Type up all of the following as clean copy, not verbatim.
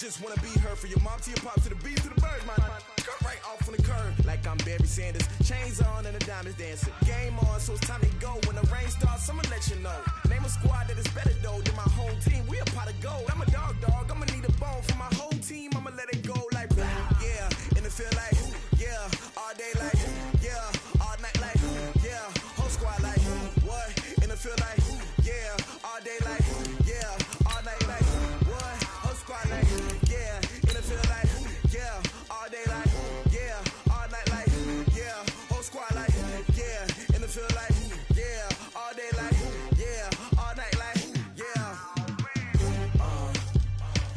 just wanna be her. For your mom to your pop to the beat to the bird, man. Cut right off on the curb, like I'm Barry Sanders. Chains on and the diamonds dancing. Game on, so it's time to go. When the rain starts, I'ma let you know. Name a squad that is better though than my whole team. We a pot of gold. I'm a dog. I'ma need a bone for my whole team. I'ma let it go like yeah. In the field like yeah. All day like yeah. All night like yeah. Whole squad like what? In the field like yeah. All day like yeah. All night like what? Whole squad like yeah. In the field like yeah. All day like yeah. All night like yeah. Whole squad like yeah. In the field like yeah. All day like yeah. All night like yeah.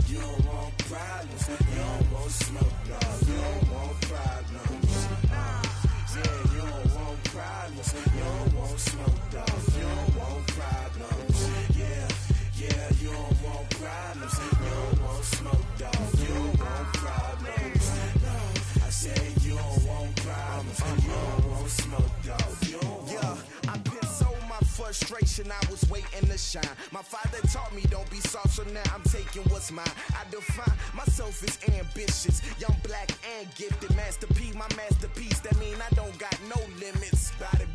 You don't want problems. You don't want smoke. No, you don't want problems. Yeah, you don't want problems. You don't want smoke. No, you don't want problems. Yeah, you don't want problems. You don't want smoke. No, you don't want problems. No, I said you don't want problems. You don't want smoke. No, you don't want. Yeah, I've been so my frustration. I was waiting to shine. My father taught me don't be soft, so now I'm taking what's mine. I define myself as ambitious, young, black, and gifted. Master P, my masterpiece. That mean I don't got no limits. Bout it,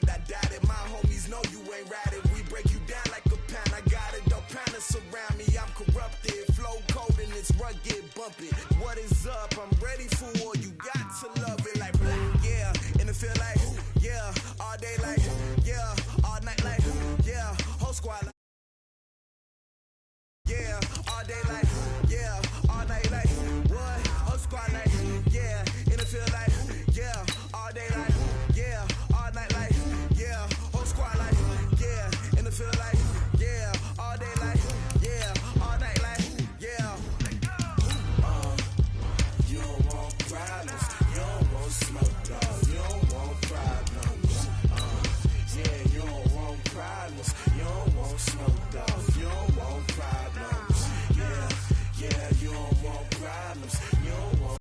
I doubt it. My homies know you ain't ratted. We break you down like a pound. I got it, don't panic surround me. I'm corrupted, flow cold and it's rugged, bumpy. What is up? I'm ready for war. You got to love it like black, yeah. In the field like yeah. All day like yeah. All night like yeah. Whole squad like yeah. All day like yeah. All night like what? Whole squad like yeah. In the field like yeah. All day like yeah. All night like yeah. Whole squad like yeah. In the field like yeah. All day like yeah. All night like yeah. You don't want problems. You don't want smoke. No, you don't want problems. Yeah, you don't want problems. You don't want smoke. No, you don't want problems. Yeah, you don't want problems. You don't want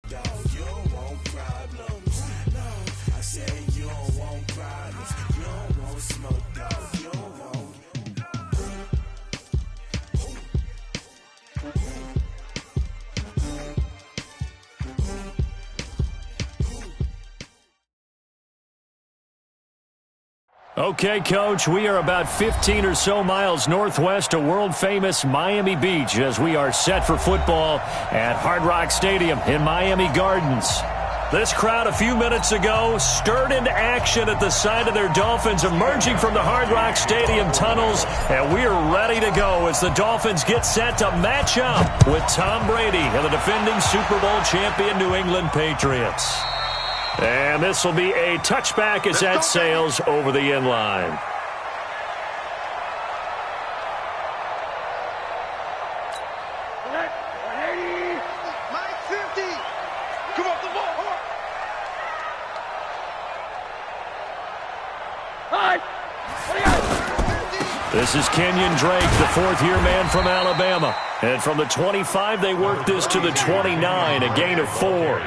dog. You don't want problems. No, I said you don't want problems. You don't want smoke. Dog. You don't want. Okay, Coach, we are about 15 or so miles northwest of world-famous Miami Beach as we are set for football at Hard Rock Stadium in Miami Gardens. This crowd a few minutes ago stirred into action at the sight of their Dolphins emerging from the Hard Rock Stadium tunnels, and we are ready to go as the Dolphins get set to match up with Tom Brady and the defending Super Bowl champion New England Patriots. And this will be a touchback as that sails over the end line. This is Kenyon Drake, the fourth-year man from Alabama. And from the 25, they work this to the 29, a gain of 4.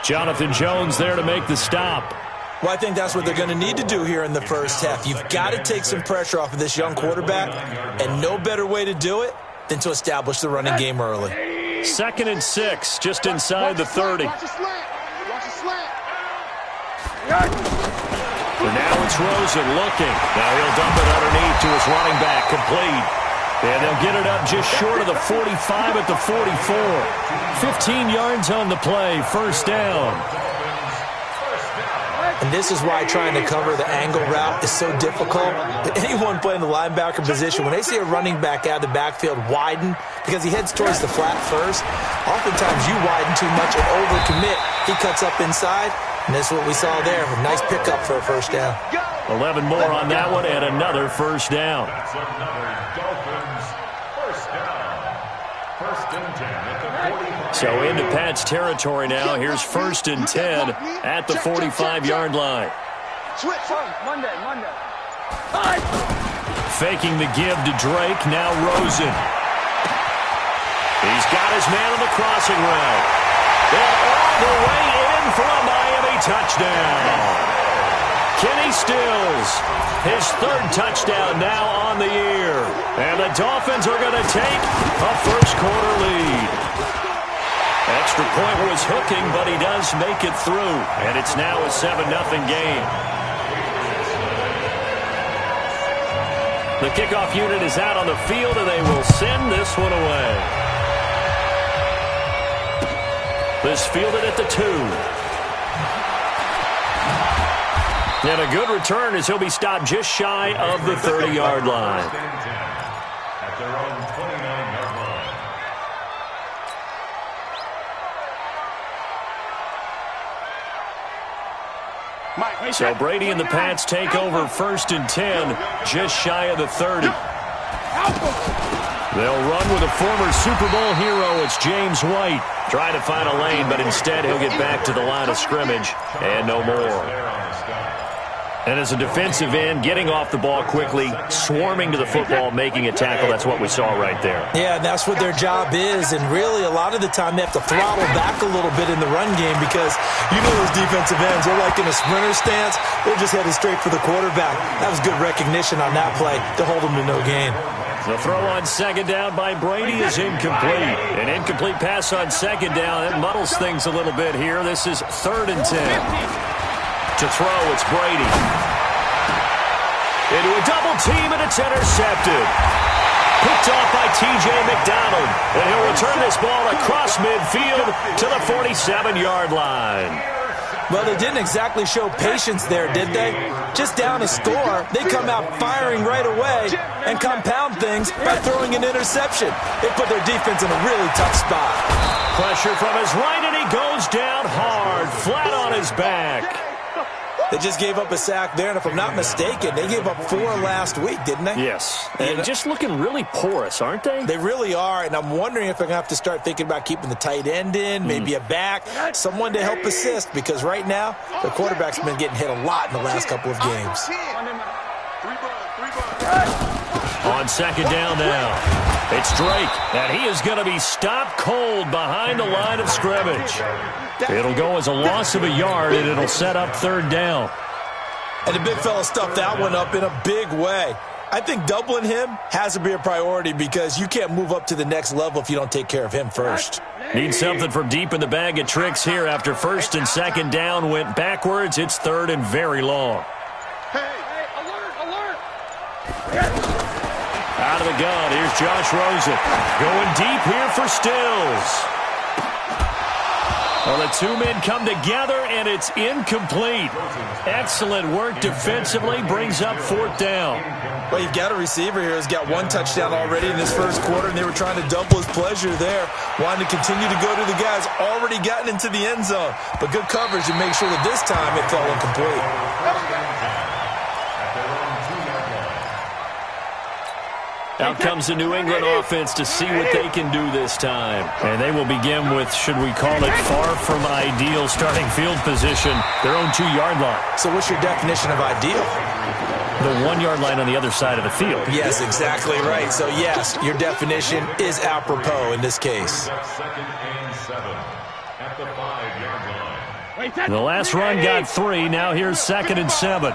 Jonathan Jones there to make the stop. Well, I think that's what they're going to need to do here in the first half. You've got to take some pressure off of this young quarterback, and no better way to do it than to establish the running game early. 2nd and 6, just inside the 30. Watch a slant. And now it's Rosen looking. Now he'll dump it underneath to his running back, complete. And they'll get it up just short of the 45 at the 44. 15 yards on the play, first down. And this is why trying to cover the angle route is so difficult. Anyone playing the linebacker position, when they see a running back out of the backfield widen because he heads towards the flat first, oftentimes you widen too much and overcommit. He cuts up inside, and that's what we saw there. A nice pickup for a first down. 11 more on that one and another first down. That's another Dolphins first down. First and 10 at the 45. So into Pat's territory now. Here's 1st and 10 at the 45-yard line. Switch. Monday. Faking the give to Drake. Now Rosen. He's got his man on the crossing route. And all the way in for a Miami touchdown. Kenny Stills, his third touchdown now on the year. And the Dolphins are going to take a first-quarter lead. Extra point was hooking, but he does make it through. And it's now a 7-0 game. The kickoff unit is out on the field, and they will send this one away. This fielded at the 2. And a good return as he'll be stopped just shy of the 30-yard line. At their own 29-yard line. So Brady and the Pats take over 1st and 10, just shy of the 30. They'll run with a former Super Bowl hero. It's James White. Trying to find a lane, but instead he'll get back to the line of scrimmage and no more. And as a defensive end, getting off the ball quickly, swarming to the football, making a tackle, that's what we saw right there. Yeah, and that's what their job is. And really, a lot of the time, they have to throttle back a little bit in the run game because you know those defensive ends, they're like in a sprinter stance. They're just headed straight for the quarterback. That was good recognition on that play to hold them to no gain. The throw on 2nd down by Brady is incomplete. An incomplete pass on 2nd down. That muddles things a little bit here. This is 3rd and 10. To throw, it's Brady. Into a double team, and it's intercepted. Picked off by T.J. McDonald. And he'll return this ball across midfield to the 47-yard line. Well, they didn't exactly show patience there, did they? Just down a score, they come out firing right away and compound things by throwing an interception. They put their defense in a really tough spot. Pressure from his right, and he goes down hard, flat on his back. They just gave up a sack there, and if I'm not mistaken, they gave up 4 last week, didn't they? Yes. And just looking really porous, aren't they? They really are, and I'm wondering if they're going to have to start thinking about keeping the tight end in, maybe a back, someone to help assist, because right now, the quarterback's been getting hit a lot in the last couple of games. On 2nd down now, it's Drake, and he is going to be stopped cold behind the line of scrimmage. It'll go as a loss of a yard, and it'll set up 3rd down. And the big fella stuffed that one up in a big way. I think doubling him has to be a priority because you can't move up to the next level if you don't take care of him first. Need something from deep in the bag of tricks here after 1st and 2nd down went backwards. It's 3rd and very long. Out of the gun, here's Josh Rosen. Going deep here for Stills. Well, the 2 men come together, and it's incomplete. Excellent work defensively, brings up 4th down. Well, you've got a receiver here who's got 1 touchdown already in this 1st quarter, and they were trying to double his pleasure there, wanting to continue to go to the guys already gotten into the end zone. But good coverage to make sure that this time it fell incomplete. Out comes the New England offense to see what they can do this time. And they will begin with, should we call it, far from ideal starting field position, their own 2-yard line. So what's your definition of ideal? The 1-yard line on the other side of the field. Yes, exactly right. So, yes, your definition is apropos in this case. 2nd and 7 at the 5-yard line. The last run got 3. Now here's 2nd and 7.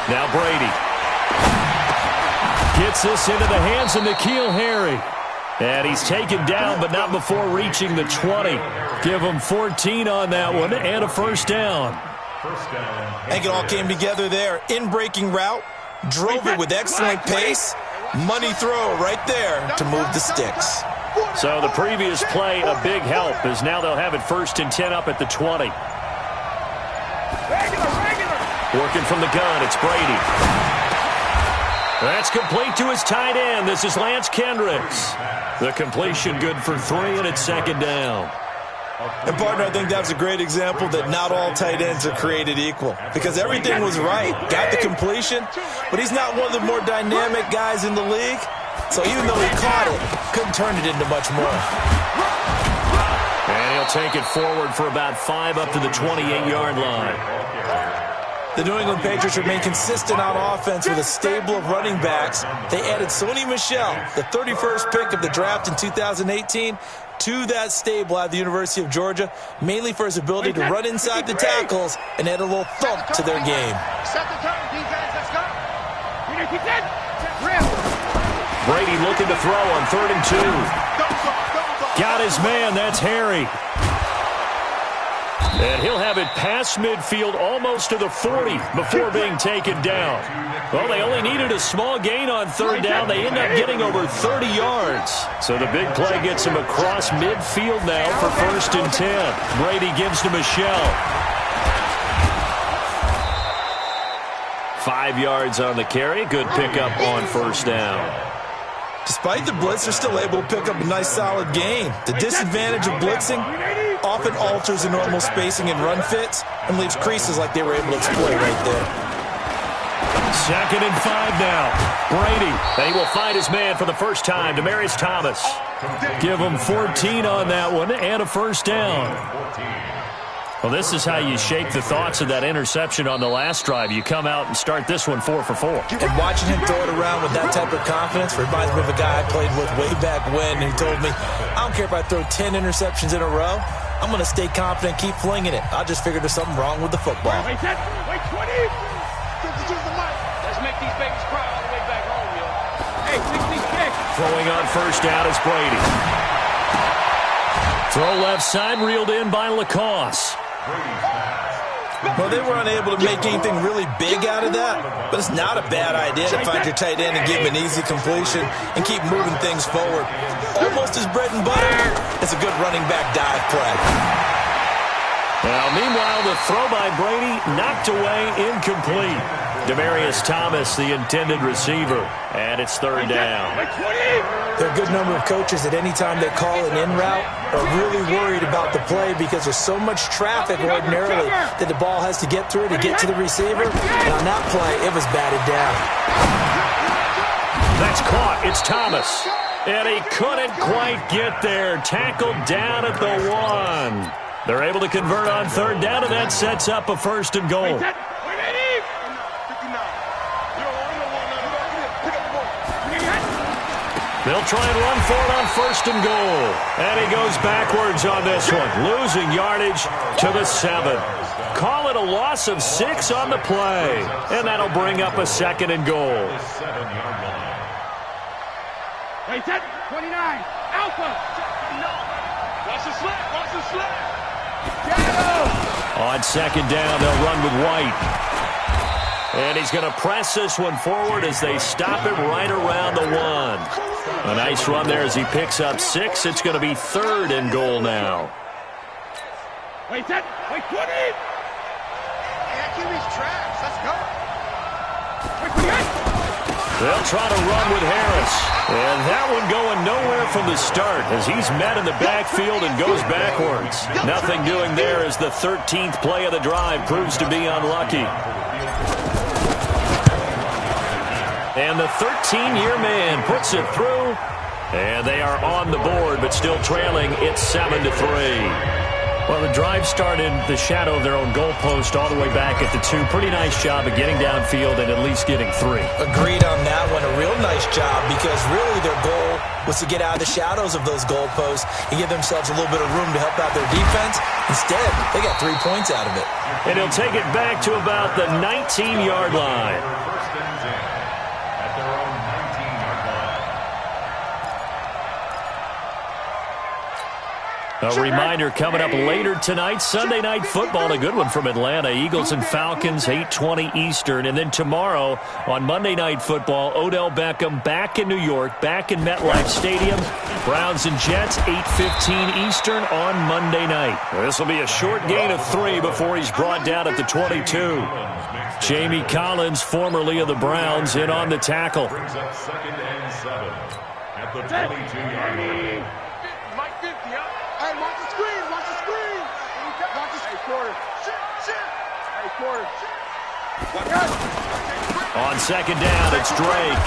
Now Brady gets this into the hands of N'Keal Harry. And he's taken down, but not before reaching the 20. Give him 14 on that one and a 1st down. I think it all came together there. In-breaking route, drove it with excellent pace. Money throw right there to move the sticks. So the previous play, a big help, as now they'll have it 1st and 10 up at the 20. Working from the gun, it's Brady. That's complete to his tight end. This is Lance Kendricks. The completion good for 3, and it's 2nd down. And, partner, I think that's a great example that not all tight ends are created equal. Because everything was right. Got the completion, but he's not one of the more dynamic guys in the league. So even though he caught it, couldn't turn it into much more. And he'll take it forward for about 5 up to the 28-yard line. The New England Patriots remain consistent on offense with a stable of running backs. They added Sony Michel, the 31st pick of the draft in 2018, to that stable at the University of Georgia, mainly for his ability to run inside the tackles and add a little thump to their game. Set the tone, defense, let's go. Brady looking to throw on 3rd and 2. Got his man, that's Harry. And he'll have it past midfield almost to the 40 before being taken down. Well, they only needed a small gain on 3rd down. They end up getting over 30 yards. So the big play gets him across midfield now for 1st and 10. Brady gives to Michelle. 5 yards on the carry. Good pickup on 1st down. Despite the blitz, they're still able to pick up a nice solid gain. The disadvantage of blitzing often alters the normal spacing and run fits and leaves creases like they were able to exploit right there. 2nd and 5 now. Brady, and he will find his man for the first time, Demaryius Thomas. Give him 14 on that one and a 1st down. Well, this is how you shake the thoughts of that interception on the last drive. You come out and start this one 4 for 4. And watching him throw it around with that type of confidence reminds me of a guy I played with way back when who told me, I don't care if I throw 10 interceptions in a row, I'm going to stay confident, keep flinging it. I just figured there's something wrong with the football. Wait, 20. Let's make these babies cry all the way back home, yo. Hey, 60 kick. Throwing on 1st down is Brady. Throw left side, reeled in by Lacoste. Well, they were unable to make anything really big out of that, but it's not a bad idea to find your tight end and give him an easy completion and keep moving things forward. Almost his bread and butter. It's a good running back dive play. Now, meanwhile, the throw by Brady knocked away, incomplete. Demaryius Thomas, the intended receiver, and it's 3rd down. There are a good number of coaches that any time they call an in route are really worried about the play because there's so much traffic ordinarily that the ball has to get through to get to the receiver. And on that play, it was batted down. That's caught. It's Thomas. And he couldn't quite get there. Tackled down at the 1. They're able to convert on 3rd down, and that sets up a 1st and goal. They'll try and run for it on 1st and goal. And he goes backwards on this one, losing yardage to the 7. Call it a loss of 6 on the play. And that'll bring up a 2nd and goal. Wait, 29. Alpha. Watch the slip. Watch the slip. On 2nd down, they'll run with White. And he's going to press this one forward as they stop it right around the 1. A nice run there as he picks up 6. It's going to be 3rd and goal now. Wait, 20. QB's traps. Let's go. They'll try to run with Harris. And that one going nowhere from the start as he's met in the backfield and goes backwards. Nothing doing there as the 13th play of the drive proves to be unlucky. And the 13-year man puts it through. And they are on the board, but still trailing. It's 7-3. Well, the drive started the shadow of their own goalpost all the way back at the 2. Pretty nice job of getting downfield and at least getting 3. Agreed on that one. A real nice job because really their goal was to get out of the shadows of those goalposts and give themselves a little bit of room to help out their defense. Instead, they got 3 points out of it. And he'll take it back to about the 19-yard line. A reminder coming up later tonight, Sunday Night Football, a good one from Atlanta. Eagles and Falcons, 8:20 Eastern. And then tomorrow on Monday Night Football, Odell Beckham back in New York, back in MetLife Stadium. Browns and Jets, 8:15 Eastern on Monday night. This will be a short gain of 3 before he's brought down at the 22. Jamie Collins, formerly of the Browns, in on the tackle. Brings up 2nd and 7 at the 22-yard line. Mike 50, Hey, watch the screen, watch the screen. Watch the screen. Hey, quarter. Shit. Hey, quarter. On 2nd down, it's Drake.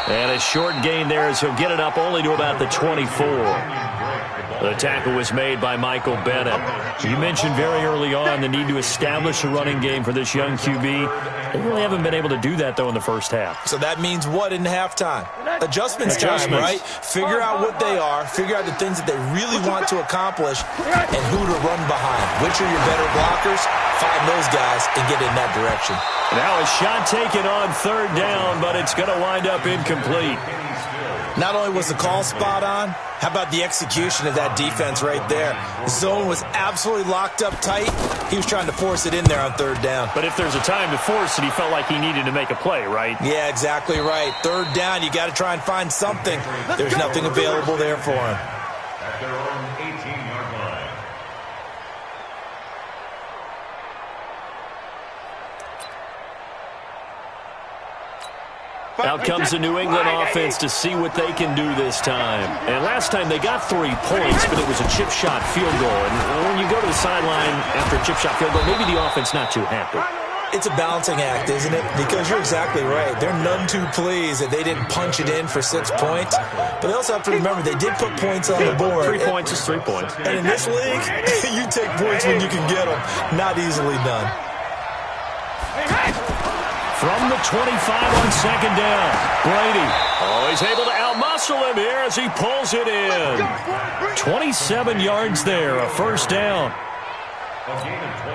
And a short gain there as he'll get it up only to about the 24. The tackle was made by Michael Bennett. You mentioned very early on the need to establish a running game for this young QB. They really haven't been able to do that, though, in the first half. So that means what in halftime? Adjustments time, right? Figure out what they are, figure out the things that they really want to accomplish, and who to run behind. Which are your better blockers? Find those guys and get in that direction. Now a shot taken on third down, but it's going to wind up incomplete. Not only was the call spot on, how about the execution of that defense right there? The zone was absolutely locked up tight. He was trying to force it in there on third down. But if there's a time to force it, he felt like he needed to make a play, right? Yeah, exactly right. Third down, you got to try and find something. There's nothing available there for him. At their own 18-yard line. Out comes the New England offense to see what they can do this time. And last time they got 3 points, but it was a chip shot field goal. And when you go to the sideline after a chip shot field goal, maybe the offense not too happy. It's a balancing act, isn't it? Because you're exactly right. They're none too pleased that they didn't punch it in for 6 points. But they also have to remember they did put points on the board. 3 points is 3 points. And in this league, you take points when you can get them. Not easily done. From the 25 on second down, Brady. Oh, he's able to outmuscle him here as he pulls it in. 27 yards there, a first down.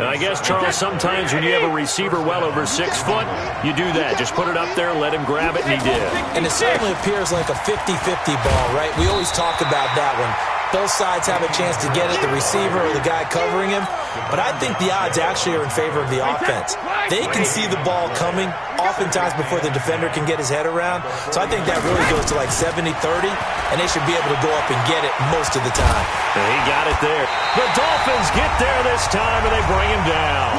And I guess, Charles, sometimes when you have a receiver well over 6 foot, you do that. Just put it up there, let him grab it, and he did. And it certainly appears like a 50-50 ball, right? We always talk about that one. Both sides have a chance to get it, the receiver or the guy covering him. But I think the odds actually are in favor of the offense. They can see the ball coming oftentimes before the defender can get his head around. So I think that really goes to like 70-30, and they should be able to go up and get it most of the time. And he got it there. The Dolphins get there this time, and they bring him down.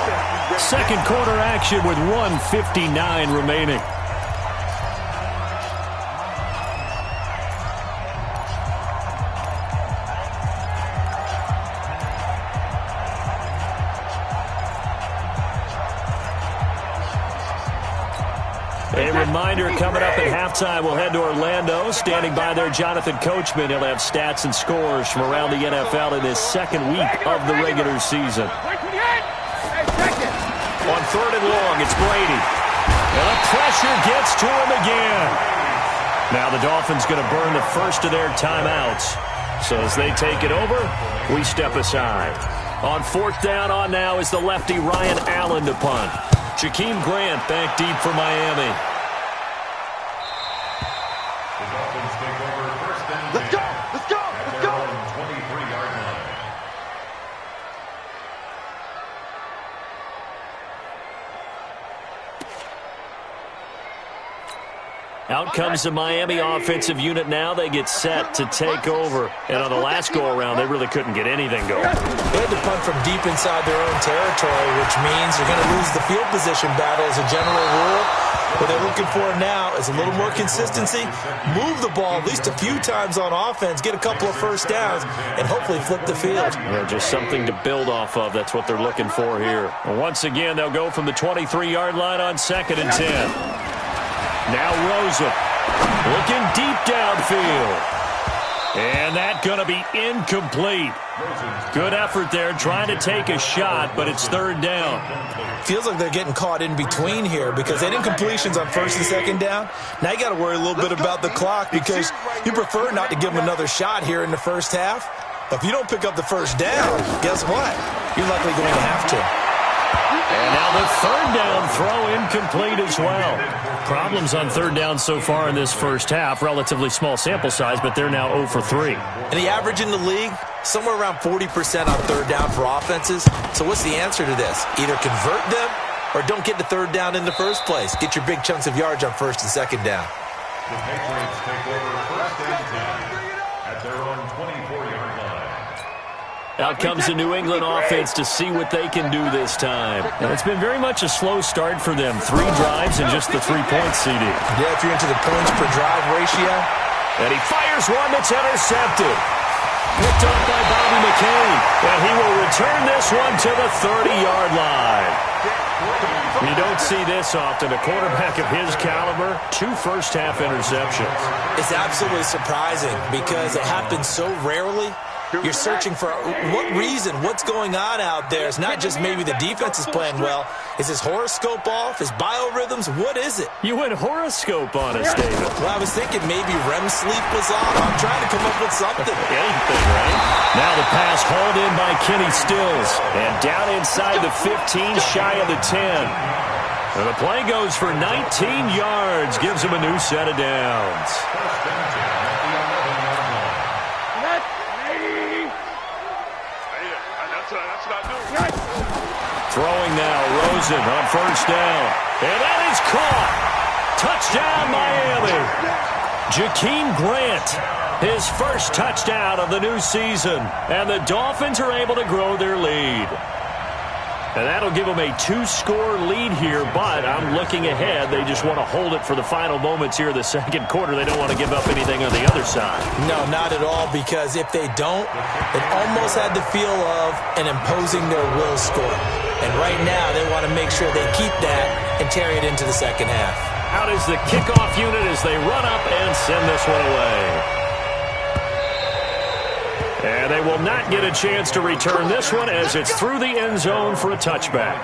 Second quarter action with 1:59 remaining. A reminder, coming up at halftime, we'll head to Orlando. Standing by there, Jonathan Coachman. He'll have stats and scores from around the NFL in this second week of the regular season. On third and long, it's Brady. And the pressure gets to him again. Now the Dolphins going to burn the first of their timeouts. So as they take it over, we step aside. On fourth down on now is the lefty Ryan Allen to punt. Jakeem Grant back deep for Miami. The Dolphins take over first and 10. Let's go! Let's go! Let's go! At their own 23-yard line. Out comes the Miami offensive unit now. They get set to take over. And on the last go-around, they really couldn't get anything going. They had to punt from deep inside their own territory, which means you're going to lose the field position battle as a general rule. What they're looking for now is a little more consistency, move the ball at least a few times on offense, get a couple of first downs, and hopefully flip the field. Yeah, just something to build off of. That's what they're looking for here. And once again, they'll go from the 23-yard line on second and 10. Now Rosen looking deep downfield. And that's going to be incomplete. Good effort there trying to take a shot, but it's third down. Feels like they're getting caught in between here because they didn't completions on first and second down. Now you got to worry a little bit about the clock because you prefer not to give them another shot here in the first half. But if you don't pick up the first down, guess what? You're likely going to have to. And now the third down throw incomplete as well. Problems on third down so far in this first half. Relatively small sample size, but they're now 0 for 3. And the average in the league, somewhere around 40% on third down for offenses. So what's the answer to this? Either convert them or don't get the third down in the first place. Get your big chunks of yards on first and second down. The Patriots take over first and 10 at their own 24-yard line. Out comes the New England offense to see what they can do this time. And it's been very much a slow start for them. 3 drives and just the 3 points, CD. Yeah, if you're into the points per drive ratio. And he fires one that's intercepted. Picked up by Bobby McCain. And he will return this one to the 30-yard line. You don't see this often. A quarterback of his caliber, 2 first-half interceptions. It's absolutely surprising because it happens so rarely. You're searching for what reason, what's going on out there. It's not just maybe the defense is playing well. Is his horoscope off? His biorhythms? What is it? You went horoscope on us, David. Well, I was thinking maybe REM sleep was off. I'm trying to come up with something. Anything, right? Now the pass hauled in by Kenny Stills. And down inside the 15, shy of the 10. And the play goes for 19 yards. Gives him a new set of downs. Throwing now, Rosen on first down. And that is caught. Touchdown, Miami. Jakeem Grant, his first touchdown of the new season. And the Dolphins are able to grow their lead. And that'll give them a 2-score lead here, but I'm looking ahead. They just want to hold it for the final moments here of the second quarter. They don't want to give up anything on the other side. No, not at all, because if they don't, it almost had the feel of an imposing their will score. And right now, they want to make sure they keep that and carry it into the second half. Out is the kickoff unit as they run up and send this one away. And they will not get a chance to return this one as it's through the end zone for a touchback.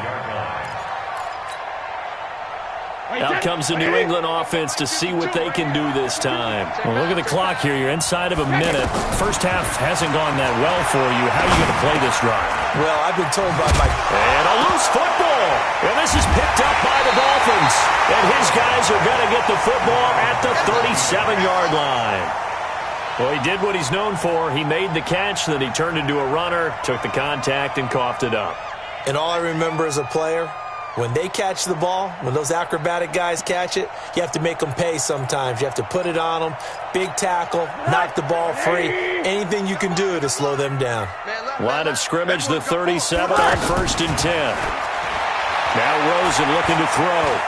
Out comes the New England offense to see what they can do this time. Well, look at the clock here. You're inside of a minute. First half hasn't gone that well for you. How are you going to play this drive? Well, I've been told by my... And a loose football. And this is picked up by the Dolphins. And his guys are going to get the football at the 37-yard line. Well, he did what he's known for. He made the catch, then he turned into a runner, took the contact, and coughed it up. And all I remember as a player, when they catch the ball, when those acrobatic guys catch it, you have to make them pay sometimes. You have to put it on them, big tackle, knock the ball free, anything you can do to slow them down. Line of scrimmage, the 37 on 1st and 10. Now Rosen looking to throw.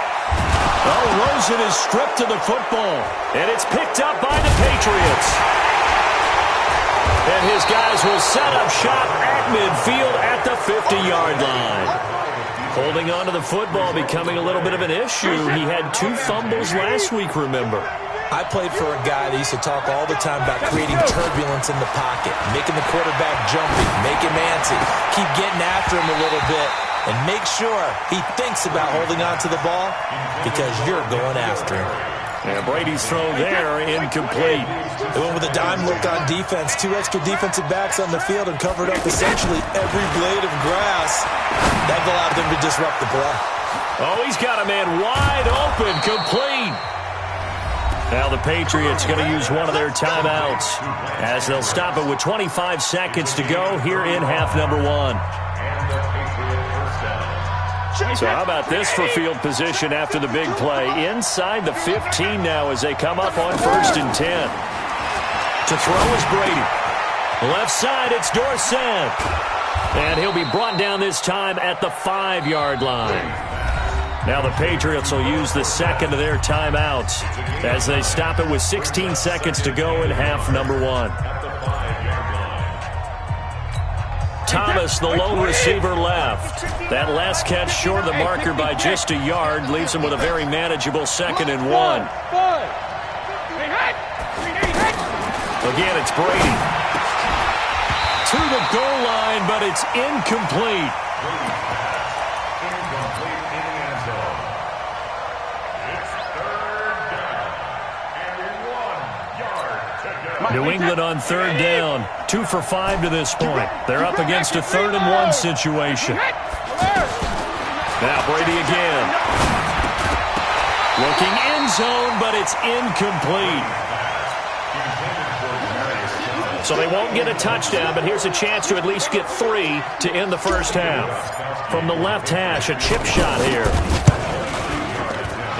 Oh, Rosen is stripped to the football, and it's picked up by the Patriots. And his guys will set up shop at midfield at the 50-yard line. Holding on to the football becoming a little bit of an issue. He had 2 fumbles last week, remember. I played for a guy that used to talk all the time about creating turbulence in the pocket, making the quarterback jumpy, make him antsy, keep getting after him a little bit, and make sure he thinks about holding on to the ball because you're going after him. And Brady's throw there, incomplete. They went with a dime look on defense. 2 extra defensive backs on the field and covered up essentially every blade of grass. That allowed them to disrupt the play. Oh, he's got a man wide open, complete. Now the Patriots going to use one of their timeouts as they'll stop it with 25 seconds to go here in half number 1. So how about this for field position after the big play? Inside the 15 now as they come up on 1st and 10. To throw is Brady. Left side, it's Dorsett. And he'll be brought down this time at the 5-yard line. Now the Patriots will use the second of their timeouts as they stop it with 16 seconds to go in half number 1. Thomas, the lone receiver, left. That last catch short of the marker by just a yard leaves him with a very manageable 2nd and 1. Again, it's Brady. To the goal line, but it's incomplete. New England on 3rd down. 2 for 5 to this point. They're up against a 3rd and 1 situation. Now Brady again. Looking end zone, but it's incomplete. So they won't get a touchdown, but here's a chance to at least get 3 to end the first half. From the left hash, a chip shot here.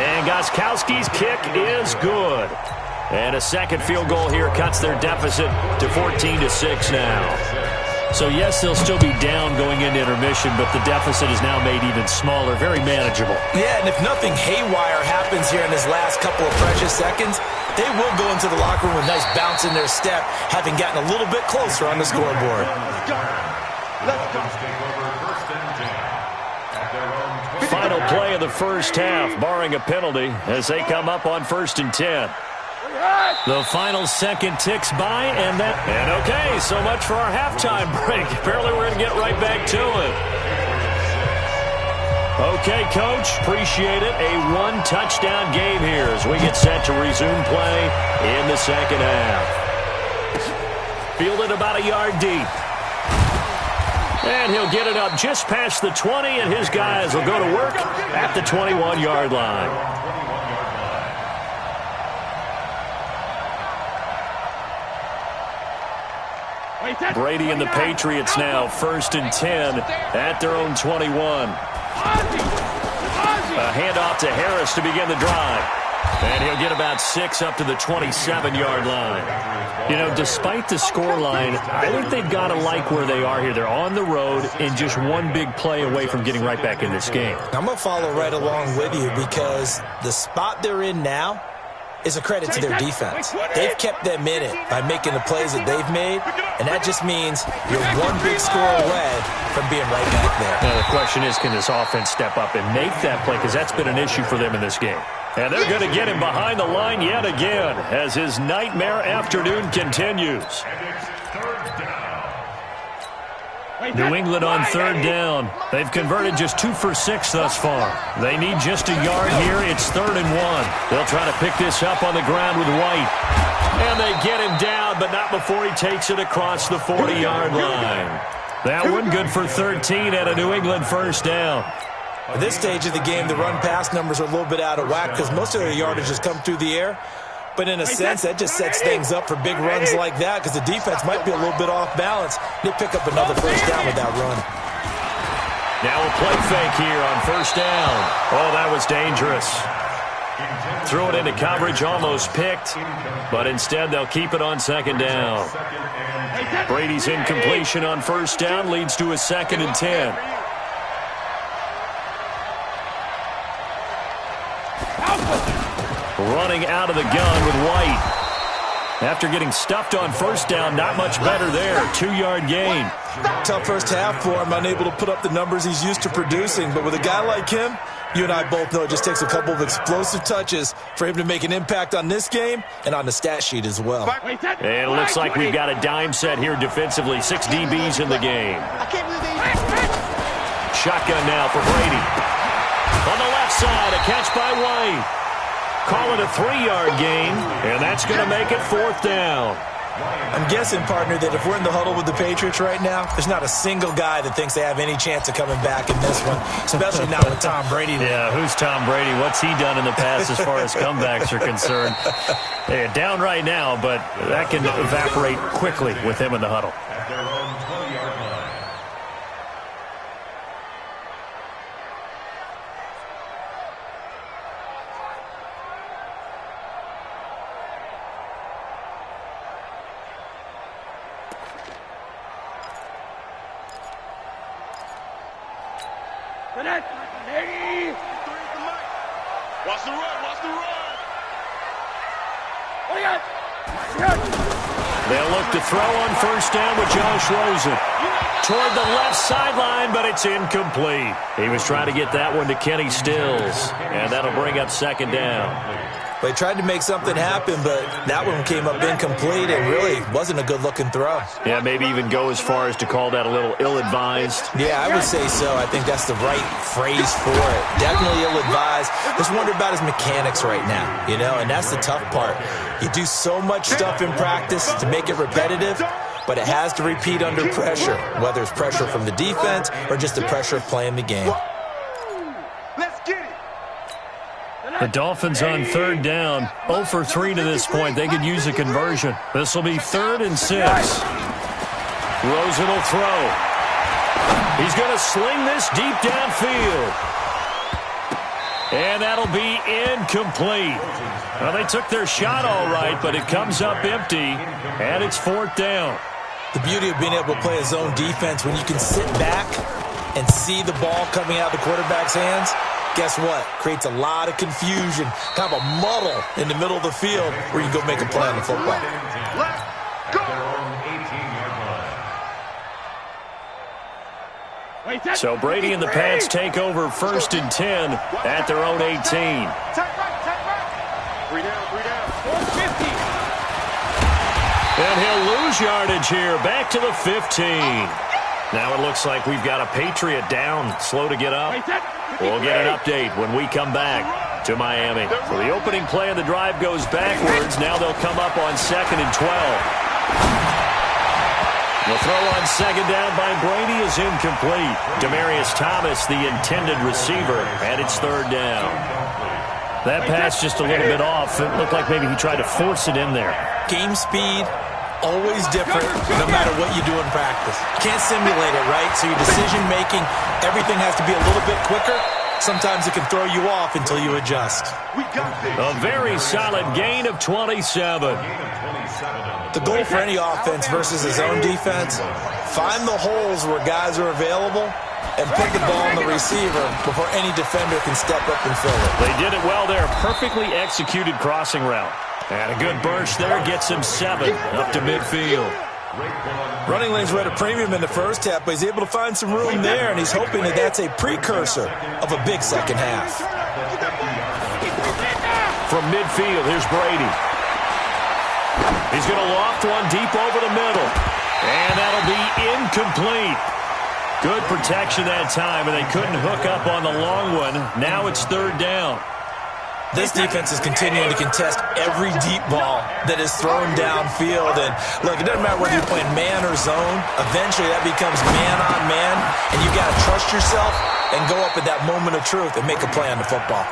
And Gostkowski's kick is good. And a second field goal here cuts their deficit to 14-6 now. So, yes, they'll still be down going into intermission, but the deficit is now made even smaller, very manageable. Yeah, and if nothing haywire happens here in his last couple of precious seconds, they will go into the locker room with a nice bounce in their step, having gotten a little bit closer on the scoreboard. Final play of the first half, barring a penalty, as they come up on 1st and 10. The final second ticks by, and okay, so much for our halftime break. Apparently we're going to get right back to it. Okay, Coach, appreciate it. A one-touchdown game here as we get set to resume play in the second half. Fielded about a yard deep. And he'll get it up just past the 20, and his guys will go to work at the 21-yard line. Brady and the Patriots now, 1st and 10 at their own 21. A handoff to Harris to begin the drive. And he'll get about 6 up to the 27-yard line. You know, despite the scoreline, I think they've got to like where they are here. They're on the road and just one big play away from getting right back in this game. I'm going to follow right along with you because the spot they're in now is a credit to their defense. They've kept them in it by making the plays that they've made, and that just means you're one big score away from being right back there. Now, the question is, can this offense step up and make that play? Because that's been an issue for them in this game. And they're going to get him behind the line yet again as his nightmare afternoon continues. New England on 3rd down. They've converted just 2 for 6 thus far. They need just a yard here. It's 3rd and 1. They'll try to pick this up on the ground with White. And they get him down, but not before he takes it across the 40-yard line. That one good for 13 at a New England 1st down. At this stage of the game, the run-pass numbers are a little bit out of whack because most of their yardage has come through the air. But in a sense, that just sets things up for big runs like that because the defense might be a little bit off balance. They pick up another 1st down with that run. Now a play fake here on 1st down. Oh, that was dangerous. Threw it into coverage, almost picked. But instead, they'll keep it on 2nd down. Brady's incompletion on 1st down leads to a 2nd and 10. Running out of the gun with White. After getting stuffed on 1st down, not much better there. 2-yard gain. Tough first half for him, unable to put up the numbers he's used to producing. But with a guy like him, you and I both know it just takes a couple of explosive touches for him to make an impact on this game and on the stat sheet as well. And it looks like we've got a dime set here defensively. 6 DBs in the game. Shotgun now for Brady. On the left side, a catch by White. Call it a 3-yard gain, and that's going to make it 4th down. I'm guessing, partner, that if we're in the huddle with the Patriots right now, there's not a single guy that thinks they have any chance of coming back in this one, especially not with Tom Brady. Yeah, who's Tom Brady? What's he done in the past as far as comebacks are concerned? Yeah, down right now, but that can evaporate quickly with him in the huddle. Watch the run, watch the run. They'll look to throw on 1st down with Josh Rosen. Toward the left sideline, but it's incomplete. He was trying to get that one to Kenny Stills, and that'll bring up 2nd down. They tried to make something happen, but that one came up incomplete and really wasn't a good-looking throw. Yeah, maybe even go as far as to call that a little ill-advised. Yeah, I would say so. I think that's the right phrase for it. Definitely ill-advised. Just wonder about his mechanics right now, you know, and that's the tough part. You do so much stuff in practice to make it repetitive, but it has to repeat under pressure, whether it's pressure from the defense or just the pressure of playing the game. The Dolphins on 3rd down, 0 for 3 to this point. They could use a conversion. This will be 3rd and 6. Rosen will throw. He's going to sling this deep downfield. And that'll be incomplete. Well, they took their shot all right, but it comes up empty, and it's 4th down. The beauty of being able to play a zone defense when you can sit back and see the ball coming out of the quarterback's hands, guess what? Creates a lot of confusion, kind of a muddle in the middle of the field where you can go make a play on the football. So Brady and the Pats take over 1st and 10 at their own 18. Three down. 450. And he'll lose yardage here. Back to the 15. Now it looks like we've got a Patriot down, slow to get up. We'll get an update when we come back to Miami. So the opening play of the drive goes backwards. Now they'll come up on 2nd and 12. The throw on 2nd down by Brady is incomplete. Demaryius Thomas, the intended receiver, and it's 3rd down. That pass just a little bit off. It looked like maybe he tried to force it in there. Game speed, always different no matter what you do in practice. You can't simulate it, right? So your decision-making, everything has to be a little bit quicker. Sometimes it can throw you off until you adjust. A very solid gain of 27. The goal for any offense versus his own defense, find the holes where guys are available and put the ball on the receiver before any defender can step up and fill it. They did it well there. Perfectly executed crossing route. And a good burst there gets him 7 up to midfield. Running lanes were at a premium in the first half, but he's able to find some room there, and he's hoping that that's a precursor of a big second half. From midfield, here's Brady. He's going to loft one deep over the middle. And that'll be incomplete. Good protection that time, and they couldn't hook up on the long one. Now it's 3rd down. This defense is continuing to contest every deep ball that is thrown downfield. And, look, it doesn't matter whether you're playing man or zone. Eventually, that becomes man-on-man, and you've got to trust yourself and go up at that moment of truth and make a play on the football.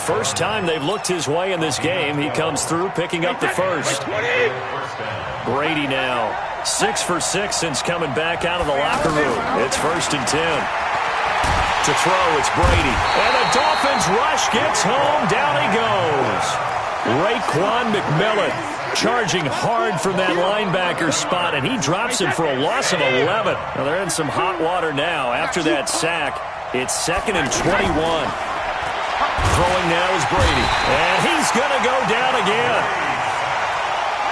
First time they've looked his way in this game. He comes through, picking up the first. Brady now 6 for 6 since coming back out of the locker room. It's 1st and 10. To throw, it's Brady. And the Dolphins rush gets home. Down he goes. Raekwon McMillan charging hard from that linebacker spot, and he drops him for a loss of 11. Now they're in some hot water now. After that sack, it's 2nd and 21. Throwing now is Brady. And he's going to go down again.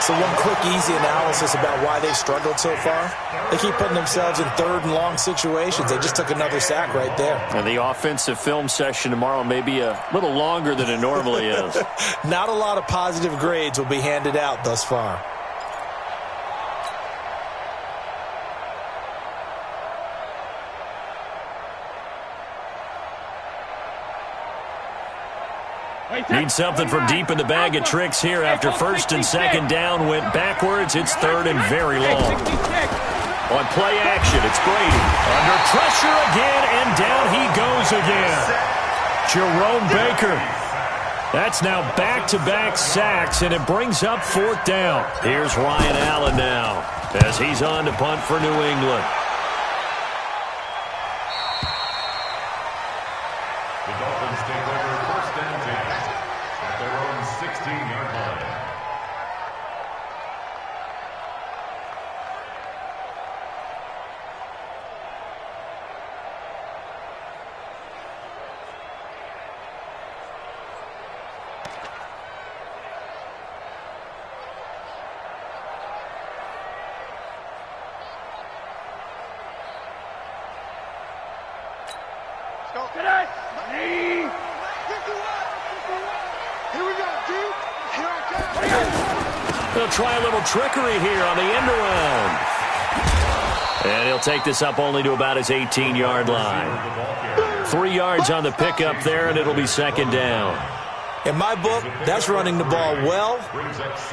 So one quick, easy analysis about why they've struggled so far. They keep putting themselves in 3rd and long situations. They just took another sack right there. And the offensive film session tomorrow may be a little longer than it normally is. Not a lot of positive grades will be handed out thus far. Need something from deep in the bag of tricks here after 1st and 2nd down went backwards. It's 3rd and very long. On play action, it's Brady. Under pressure again, and down he goes again. Jerome Baker. That's now back-to-back sacks, and it brings up 4th down. Here's Ryan Allen now as he's on to punt for New England. The Dolphins take over 1st and 10 at their own 16-yard line. They'll try a little trickery here on the end around. And he'll take this up only to about his 18-yard line. 3 yards on the pickup there, and it'll be 2nd down. In my book, that's running the ball well,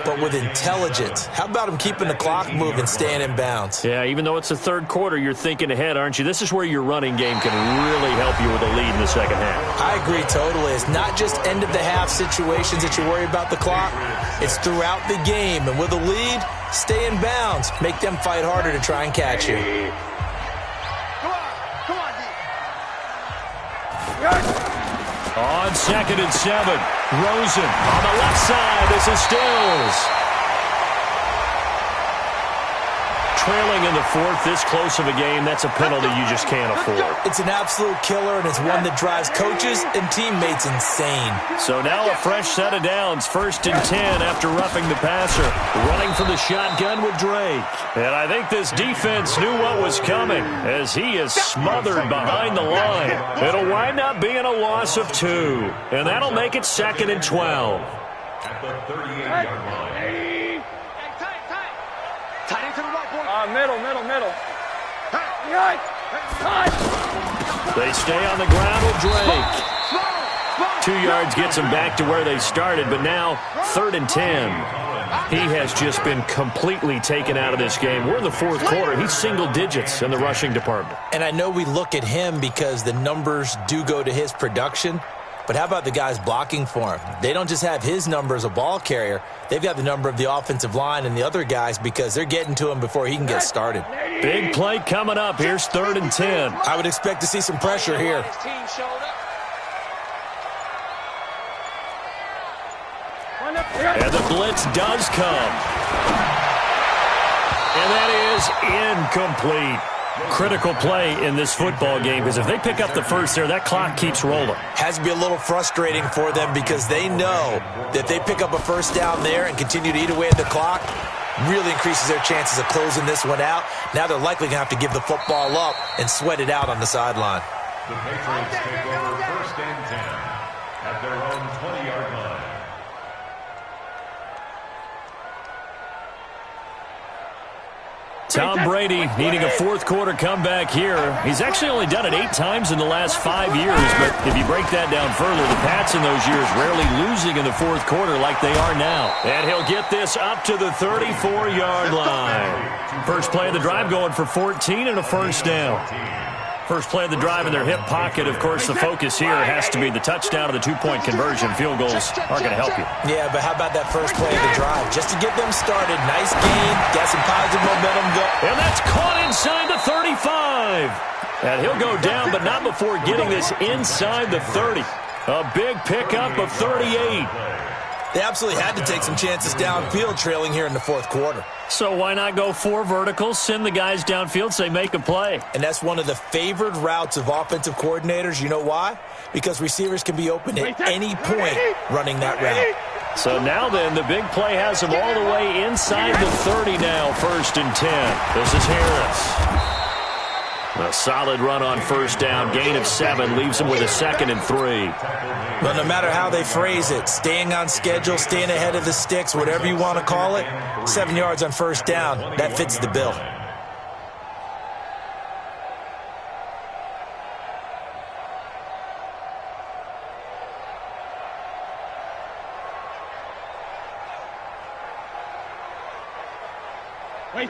but with intelligence. How about him keeping the clock moving, staying in bounds? Yeah, even though it's the 3rd quarter, you're thinking ahead, aren't you? This is where your running game can really help you with a lead in the 2nd half. I agree totally. It's not just end-of-the-half situations that you worry about the clock. It's throughout the game. And with a lead, stay in bounds. Make them fight harder to try and catch you. On 2nd and 7, Rosen on the left side. This is Stills. Trailing in the 4th, this close of a game, that's a penalty you just can't afford. It's an absolute killer, and it's one that drives coaches and teammates insane. So now a fresh set of downs. 1st and 10 after roughing the passer. Running from the shotgun with Drake. And I think this defense knew what was coming as he is smothered behind the line. It'll wind up being a loss of 2. And that'll make it 2nd and 12. At the 38-yard line. middle. They stay on the ground with Drake. 2 yards gets them back to where they started, but now 3rd and 10. He has just been completely taken out of this game. We're in the 4th quarter. He's single digits in the rushing department. And I know we look at him because the numbers do go to his production, but how about the guys blocking for him? They don't just have his number as a ball carrier. They've got the number of the offensive line and the other guys because they're getting to him before he can get started. Big play coming up. Here's 3rd and 10. I would expect to see some pressure here. And the blitz does come. And that is incomplete. Critical play in this football game because if they pick up the first there, that clock keeps rolling. Has to be a little frustrating for them because they know that if they pick up a first down there and continue to eat away at the clock, really increases their chances of closing this one out. Now they're likely going to have to give the football up and sweat it out on the sideline. The Patriots take over 1st and 10 at their own 20-yard line. Tom Brady needing a 4th quarter comeback here. He's actually only done it 8 times in the last 5 years, but if you break that down further, the Pats in those years rarely losing in the 4th quarter like they are now. And he'll get this up to the 34-yard line. First play of the drive going for 14 and a first down. First play of the drive in their hip pocket. Of course, the focus here has to be the touchdown of the 2-point conversion. Field goals aren't going to help you. Yeah, but how about that first play of the drive? Just to get them started. Nice gain. Got some positive momentum going. And that's caught inside the 35. And he'll go down, but not before getting this inside the 30. A big pickup of 38. They absolutely had to take some chances downfield trailing here in the 4th quarter. So why not go 4 verticals, send the guys downfield, say make a play? And that's one of the favored routes of offensive coordinators. You know why? Because receivers can be open at any point running that route. So now then, the big play has them all the way inside the 30 now, 1st and 10. This is Harris. A solid run on first down, gain of 7, leaves them with a 2nd and 3. Well, no matter how they phrase it, staying on schedule, staying ahead of the sticks, whatever you want to call it, 7 yards on first down, that fits the bill.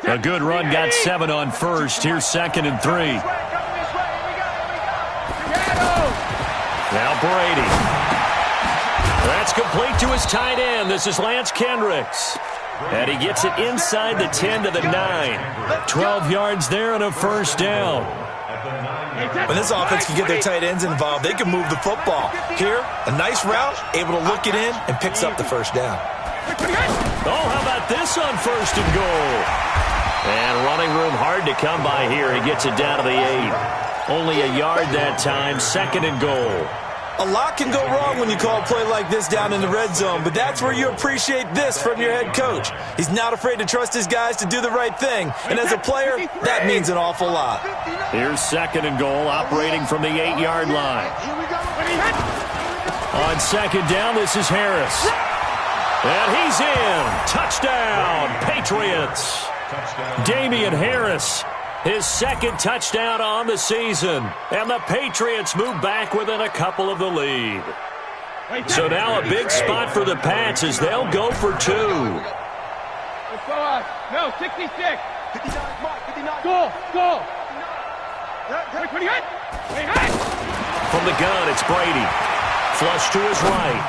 A good run, got 7 on first. Here's 2nd and 3. Now Brady. That's complete to his tight end. This is Lance Kendricks. And he gets it inside the 10 to the 9. 12 yards there and a first down. When this offense can get their tight ends involved, they can move the football. Here, a nice route, able to look it in, and picks up the first down. Oh, how about this on 1st and goal? And running room hard to come by here. He gets it down to the 8. Only a yard that time, 2nd and goal. A lot can go wrong when you call a play like this down in the red zone, but that's where you appreciate this from your head coach. He's not afraid to trust his guys to do the right thing, and as a player, that means an awful lot. Here's 2nd and goal, operating from the 8-yard line. On 2nd down, this is Harris. And he's in. Touchdown, Patriots. Damian Harris, his 2nd touchdown on the season. And the Patriots move back within a couple of the lead. So now a big spot for the Pats as they'll go for 2. No, 66. 59. Go. From the gun, it's Brady. Flush to his right.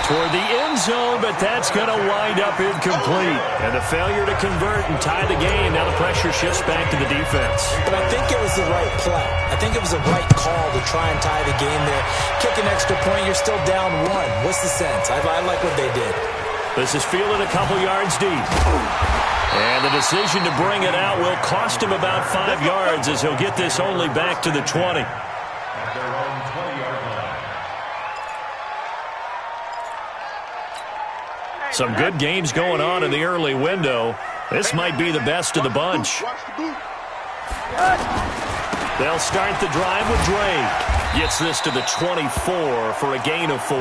Toward the end zone, but that's going to wind up incomplete. And a failure to convert and tie the game. Now the pressure shifts back to the defense. But I think it was the right play. I think it was the right call to try and tie the game there. Kick an extra point, you're still down 1. What's the sense? I like what they did. This is fielded a couple yards deep. And the decision to bring it out will cost him about 5 yards as he'll get this only back to the 20. At their own 20-yard line. Some good games going on in the early window. This might be the best of the bunch. They'll start the drive with Drake. Gets this to the 24 for a gain of 4.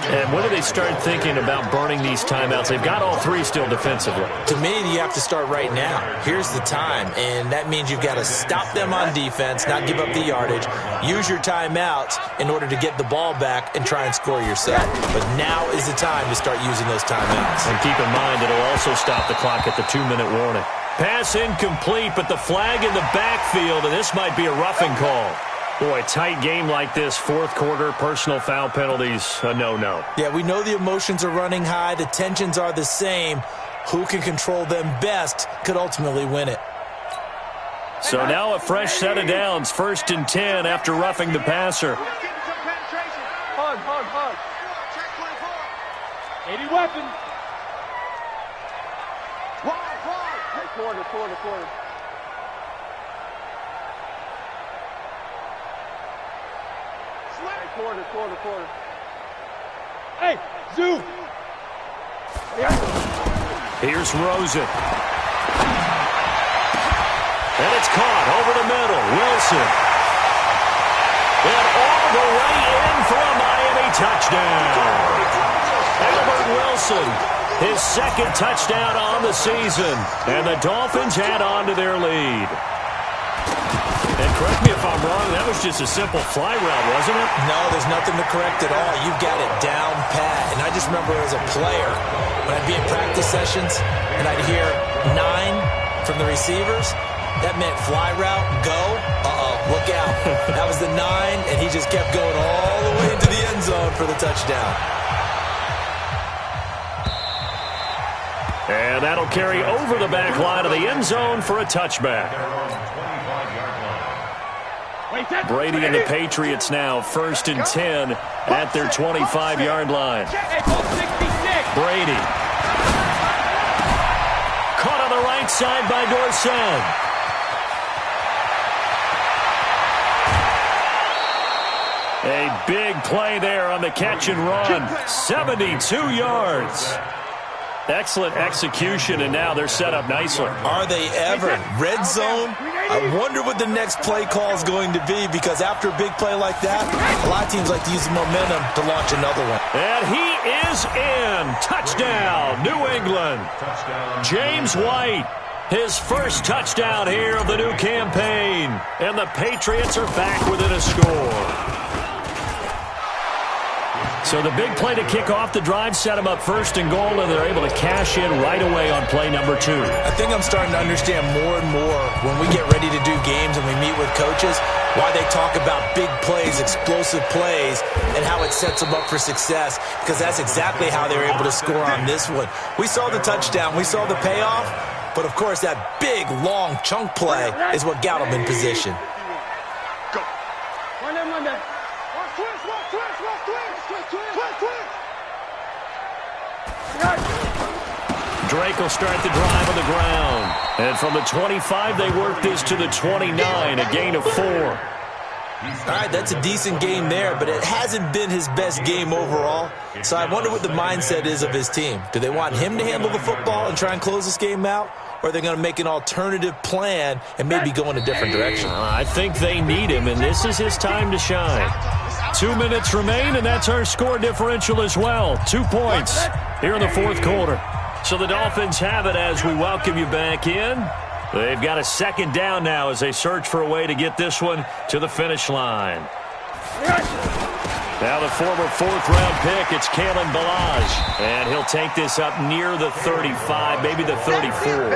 And when do they start thinking about burning these timeouts? They've got all 3 still defensively. To me, you have to start right now. Here's the time, and that means you've got to stop them on defense, not give up the yardage, use your timeouts in order to get the ball back and try and score yourself. But now is the time to start using those timeouts. And keep in mind, it'll also stop the clock at the 2-minute warning. Pass incomplete, but the flag in the backfield, and this might be a roughing call. Boy, tight game like this, fourth quarter, personal foul penalties, a no-no. Yeah, we know the emotions are running high. The tensions are the same. Who can control them best could ultimately win it. So now a fresh set of downs, 1st and 10 after roughing the passer. Hug. 80 weapons. Corner. Corner. Hey, Zoo. Here's Rosen. And it's caught over the middle. Wilson. And all the way in for a Miami touchdown. Albert Wilson, his 2nd touchdown on the season. And the Dolphins add on to their lead. And correct me if I'm wrong, that was just a simple fly route, wasn't it? No, there's nothing to correct at all. You've got it down pat. And I just remember as a player, when I'd be in practice sessions and I'd hear 9 from the receivers, that meant fly route, go, look out. That was the 9, and he just kept going all the way into the end zone for the touchdown. And that'll carry over the back line of the end zone for a touchback. Brady and the Patriots now 1st and 10 at their 25-yard line. Brady. Caught on the right side by Dorsett. A big play there on the catch and run. 72 yards. Excellent execution, and now they're set up nicely. Are they ever? Red zone? I wonder what the next play call is going to be, because after a big play like that, a lot of teams like to use the momentum to launch another one. And he is in. Touchdown, New England. James White, his 1st touchdown here of the new campaign. And the Patriots are back within a score. So the big play to kick off the drive set them up 1st and goal, and they're able to cash in right away on play number 2. I think I'm starting to understand more and more when we get ready to do games and we meet with coaches, why they talk about big plays, explosive plays, and how it sets them up for success, because that's exactly how they were able to score on this one. We saw the touchdown. We saw the payoff. But, of course, that big, long chunk play is what got them in position. Go. Run that. Drake will start the drive on the ground. And from the 25, they work this to the 29, a gain of 4. All right, that's a decent game there, but it hasn't been his best game overall. So I wonder what the mindset is of his team. Do they want him to handle the football and try and close this game out? Or are they going to make an alternative plan and maybe go in a different direction? I think they need him, and this is his time to shine. 2 minutes remain, and that's our score differential as well. 2 points here in the fourth quarter. So the Dolphins have it as we welcome you back in. They've got a 2nd down now as they search for a way to get this one to the finish line. Now the former 4th-round pick, it's Kalen Ballage. And he'll take this up near the 35, maybe the 34.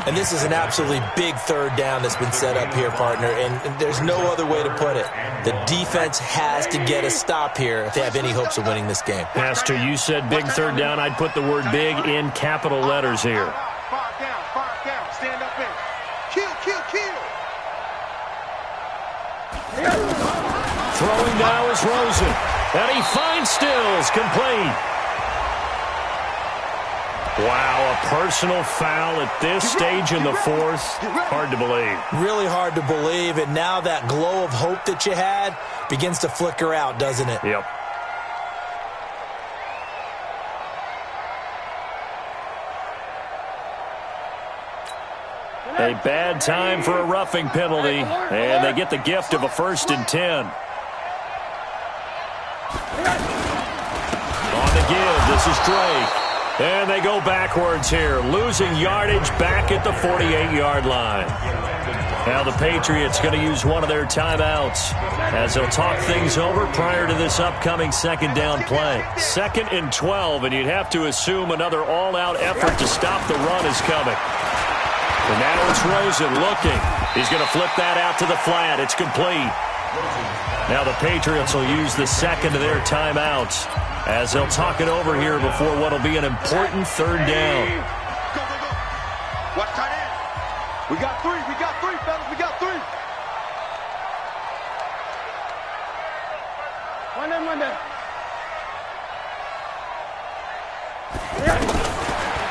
And this is an absolutely big 3rd down that's been set up here, partner, and there's no other way to put it. The defense has to get a stop here if they have any hopes of winning this game. Pastor, you said big 3rd down. I'd put the word big in capital letters here. Fire down, stand up in. Kill. Throwing now is Rosen. And he finds Stills, complete. Wow, a personal foul at this stage in the 4th. Hard to believe. Really hard to believe, and now that glow of hope that you had begins to flicker out, doesn't it? Yep. A bad time for a roughing penalty, and they get the gift of a 1st and 10. On the give, this is Drake. And they go backwards here, losing yardage back at the 48-yard line. Now the Patriots going to use one of their timeouts as they'll talk things over prior to this upcoming 2nd down play. 2nd and 12, and you'd have to assume another all-out effort to stop the run is coming. And now it's Rosen looking. He's going to flip that out to the flat. It's complete. Now the Patriots will use the 2nd of their timeouts as they'll talk it over here before what will be an important 3rd down. Go, go, go. Watch tight end. We got 3, fellas. We got 3. One day.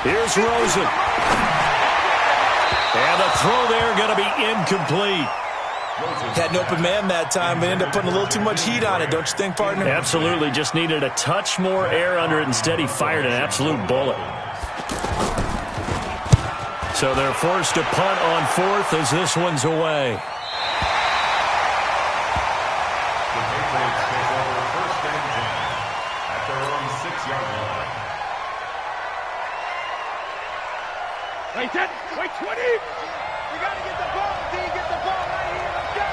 Here's Rosen. And the throw there going to be incomplete. Had an open man that time, but ended up putting a little too much heat on it, don't you think, partner? Absolutely. Just needed a touch more air under it. Instead, he fired an absolute bullet. So they're forced to punt on 4th as this one's away. The Patriots take over 1st and 10 at their own 6-yard line. Wait, 10. Wait, 20. We got to get the ball, D. Get the ball right here. Let's go.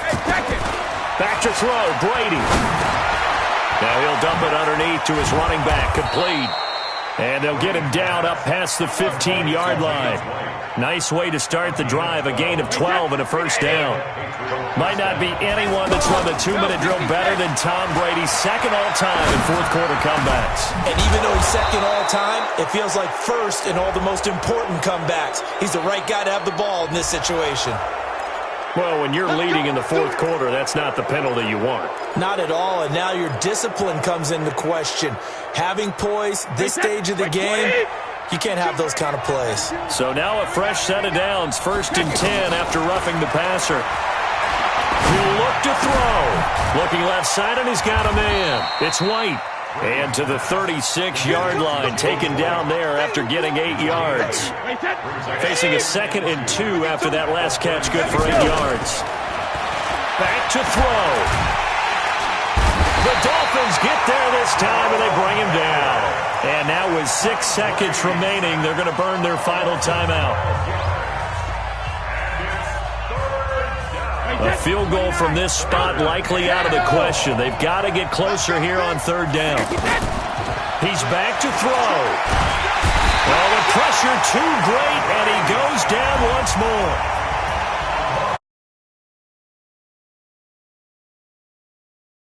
Hey, check it. Back to throw, Brady. Now he'll dump it underneath to his running back, complete. And they'll get him down up past the 15-yard line. Nice way to start the drive, a gain of 12 and a 1st down. Might not be anyone that's run the 2-minute drill better than Tom Brady, 2nd all-time in 4th quarter comebacks. And even though he's 2nd all-time, it feels like 1st in all the most important comebacks. He's the right guy to have the ball in this situation. Well, when you're leading in the 4th quarter, that's not the penalty you want. Not at all, and now your discipline comes into question. Having poise, this stage of the game, you can't have those kind of plays. So now a fresh set of downs, 1st and 10 after roughing the passer. He'll look to throw. Looking left side, and he's got a man. It's White. And to the 36-yard line, taken down there after getting 8 yards. Facing a 2nd and 2 after that last catch, good for 8 yards. Back to throw. The Dolphins get there this time, and they bring him down. And now with 6 seconds remaining, they're going to burn their final timeout. A field goal from this spot likely out of the question. They've got to get closer here on 3rd down. He's back to throw. Well, the pressure too great, and he goes down once more.